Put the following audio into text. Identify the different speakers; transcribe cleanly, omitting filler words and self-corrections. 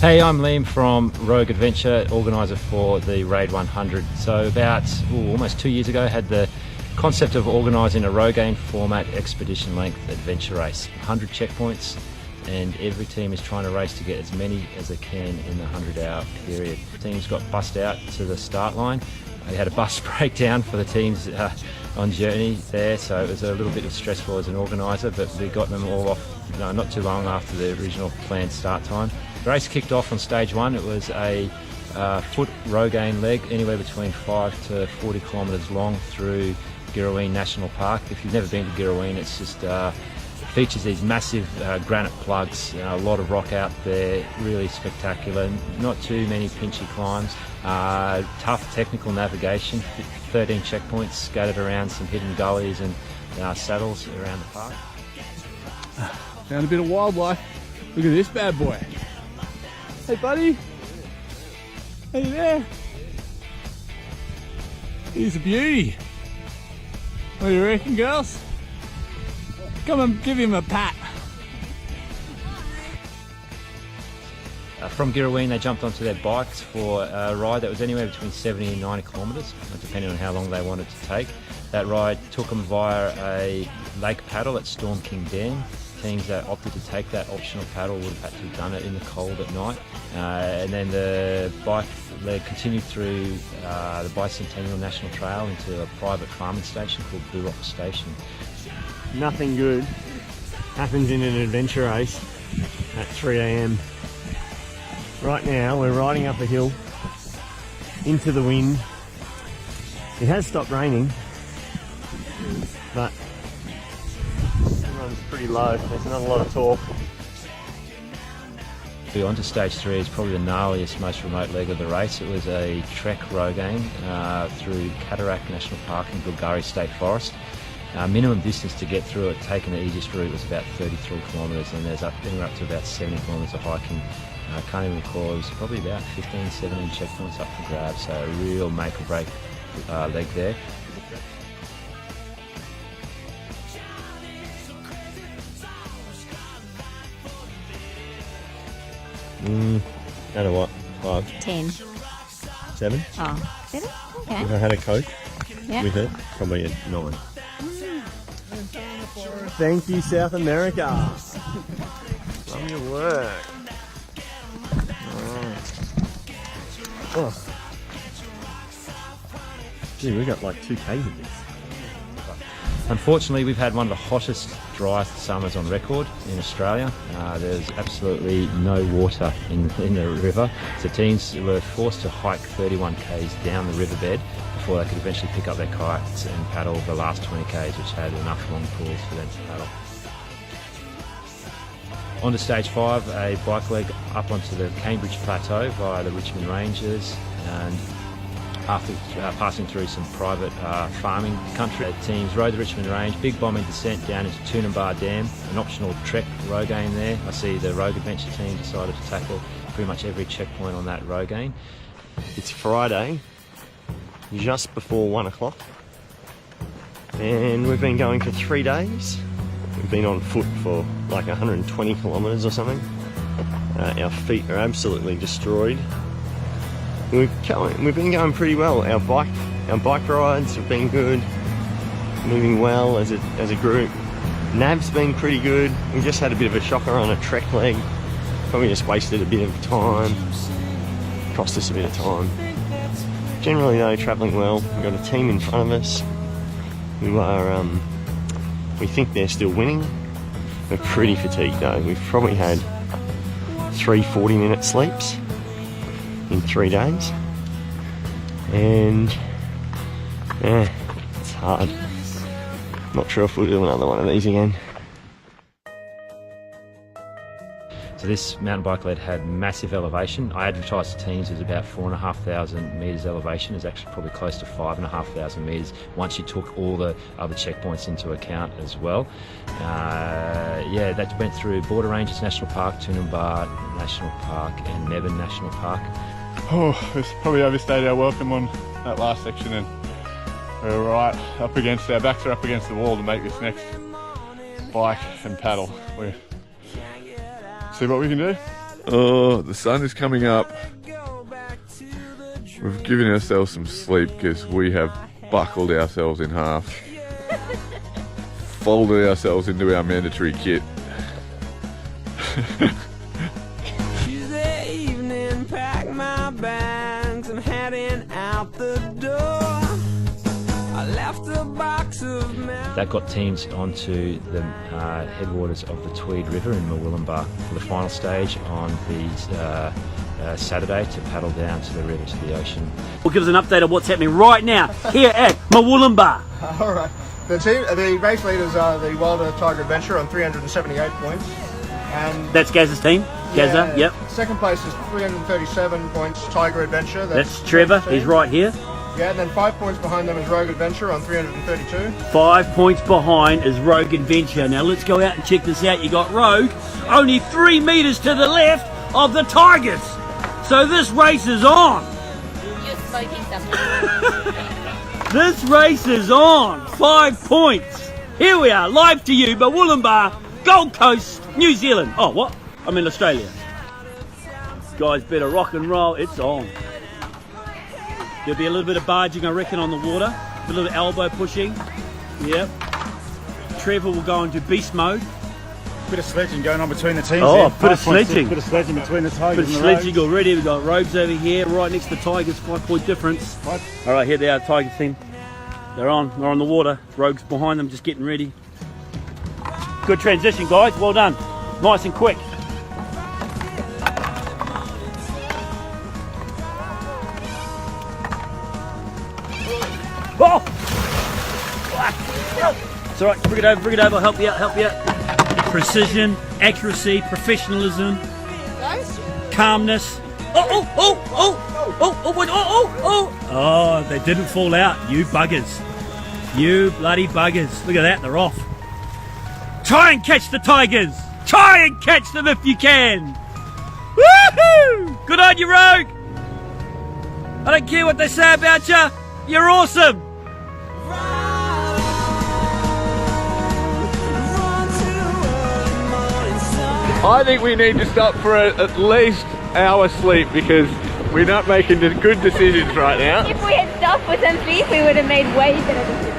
Speaker 1: Hey, I'm Liam from Rogue Adventure, organiser for the Raid 100. So about almost 2 years ago, I had the concept of organising a Rogaine format expedition length adventure race. 100 checkpoints, and every team is trying to race to get as many as they can in the 100-hour period. Teams got bussed out to the start line. We had a bus breakdown for the teams on journey there, so it was a little bit stressful as an organiser, but we got them all off not too long after the original planned start time. The race kicked off on stage one. It was a foot Rogaine leg, anywhere between 5 to 40 kilometres long through Girrawheen National Park. If you've never been to Girrawheen, it's just features these massive granite plugs, a lot of rock out there, really spectacular. Not too many pinchy climbs, tough technical navigation, 13 checkpoints scattered around some hidden gullies and saddles around the park.
Speaker 2: Found a bit of wildlife. Look at this bad boy. Hey buddy, are you there? He's a beauty. What do you reckon, girls? Come and give him a pat.
Speaker 1: From Girrawheen, they jumped onto their bikes for a ride that was anywhere between 70 and 90 kilometres, depending on how long they wanted to take. That ride took them via a lake paddle at Storm King Dam. Teams that opted to take that optional paddle would have had to have done it in the cold at night. And then the bike leg continued through the Bicentennial National Trail into a private farming station called Blue Rock Station.
Speaker 3: Nothing good happens in an adventure race at 3 AM. Right now we're riding up a hill into the wind. It has stopped raining, but everyone's pretty low. There's not a lot of talk.
Speaker 1: On to stage 3 is probably the gnarliest, most remote leg of the race. It was a trek Rogaine through Cataract National Park and Gilgari State Forest. Minimum distance to get through it, taking the easiest route, was about 33 kilometres, and there's anywhere up to about 70 kilometres of hiking. I can't even recall, it was probably about 15, 17 checkpoints up for grabs, so a real make or break leg there.
Speaker 3: Out of what? 5?
Speaker 4: 10.
Speaker 3: 7?
Speaker 4: Oh, 7? Okay.
Speaker 3: If I had a Coke
Speaker 4: Yeah.
Speaker 3: with it, probably a 9. Thank you, South America. Love your work. Oh. Gee, we got like 2K of this.
Speaker 1: Unfortunately, we've had one of the hottest, driest summers on record in Australia. There's absolutely no water in the river, so teams were forced to hike 31 k's down the riverbed before they could eventually pick up their kayaks and paddle the last 20 k's, which had enough long pools for them to paddle. On to stage 5, a bike leg up onto the Cambridge Plateau via the Richmond Ranges, and after passing through some private farming country, the teams rode the Richmond Range, big bombing descent down into Toonambar Dam, an optional trek Rogaine there. I see the Rogue Adventure team decided to tackle pretty much every checkpoint on that Rogaine.
Speaker 3: It's Friday, just before 1 o'clock, and we've been going for 3 days. We've been on foot for like 120 kilometres or something. Our feet are absolutely destroyed. We've been going pretty well. Our bike rides have been good, moving well as a group. Nav's been pretty good. We just had a bit of a shocker on a trek leg. Probably just wasted a bit of time. Cost us a bit of time. Generally though, travelling well. We've got a team in front of us who are, we think they're still winning. We're pretty fatigued though. We've probably had 3 40-minute sleeps in 3 days, and it's hard. Not sure if we'll do another one of these again.
Speaker 1: So this mountain bike lead had massive elevation. I advertised to teams it was about 4,500 metres elevation. It's actually probably close to 5,500 metres once you took all the other checkpoints into account as well. Yeah, that went through Border Ranges National Park, Toonambar National Park and Nevin National Park.
Speaker 2: Oh, it's probably overstayed our welcome on that last section, and we're right up against, our backs are up against the wall to make this next bike and paddle. See what we can do. Oh, the sun is coming up. We've given ourselves some sleep because we have buckled ourselves in half. Folded ourselves into our mandatory kit.
Speaker 4: Tuesday evening, pack my bags, I'm heading out the door. I left a box of milk.
Speaker 1: That got teams onto the headwaters of the Tweed River in Murwillumbah for the final stage on the Saturday to paddle down to the river to the ocean.
Speaker 5: Well, give us an update of what's happening right now here at Murwillumbah.
Speaker 6: All right. The race leaders are the Wilder Tiger Adventure on 378 points. And
Speaker 5: That's Gaz's team. Gazza,
Speaker 6: yeah,
Speaker 5: yep.
Speaker 6: Second place is 337 points, Tiger Adventure.
Speaker 5: That's Trevor.
Speaker 6: team.
Speaker 5: He's right here.
Speaker 6: Yeah, and then 5 points behind them is Rogue Adventure on 332.
Speaker 5: 5 points behind is Rogue Adventure. Now let's go out and check this out. You got Rogue only 3 meters to the left of the Tigers. So this race is on.
Speaker 7: You're smoking something.
Speaker 5: This race is on. 5 points. Here we are, live to you, Murwillumbah, Gold Coast, New Zealand. Oh, what? I'm in Australia. Guys, better rock and roll. It's on. There'll be a little bit of barging, I reckon, on the water. A little elbow pushing. Yep. Trevor will go into beast mode.
Speaker 8: Bit of sledging going on between the teams.
Speaker 5: Oh,
Speaker 8: there.
Speaker 5: bit of
Speaker 8: 5 points,
Speaker 5: sledging.
Speaker 8: Bit of sledging between the
Speaker 5: Bit
Speaker 8: Tigers
Speaker 5: of
Speaker 8: and the
Speaker 5: sledging
Speaker 8: Rogues.
Speaker 5: already. We've got Rogues over here, right next to the Tigers. 5-point difference.
Speaker 8: Right.
Speaker 5: All right, here they are, Tigers team. They're on the water. Rogues behind them, just getting ready. Good transition, guys. Well done. Nice and quick. Oh! It's all right. Bring it over. I'll help you out. Precision, accuracy, professionalism, calmness. Oh, they didn't fall out. You buggers. You bloody buggers. Look at that, they're off. Try and catch the Tigers. Try and catch them if you can. Woohoo! Good on you, Rogue. I don't care what they say about you. You're awesome.
Speaker 2: I think we need to stop for at least hour sleep because we're not making good decisions right now.
Speaker 7: If we had stopped for some sleep, we would have made way better decisions.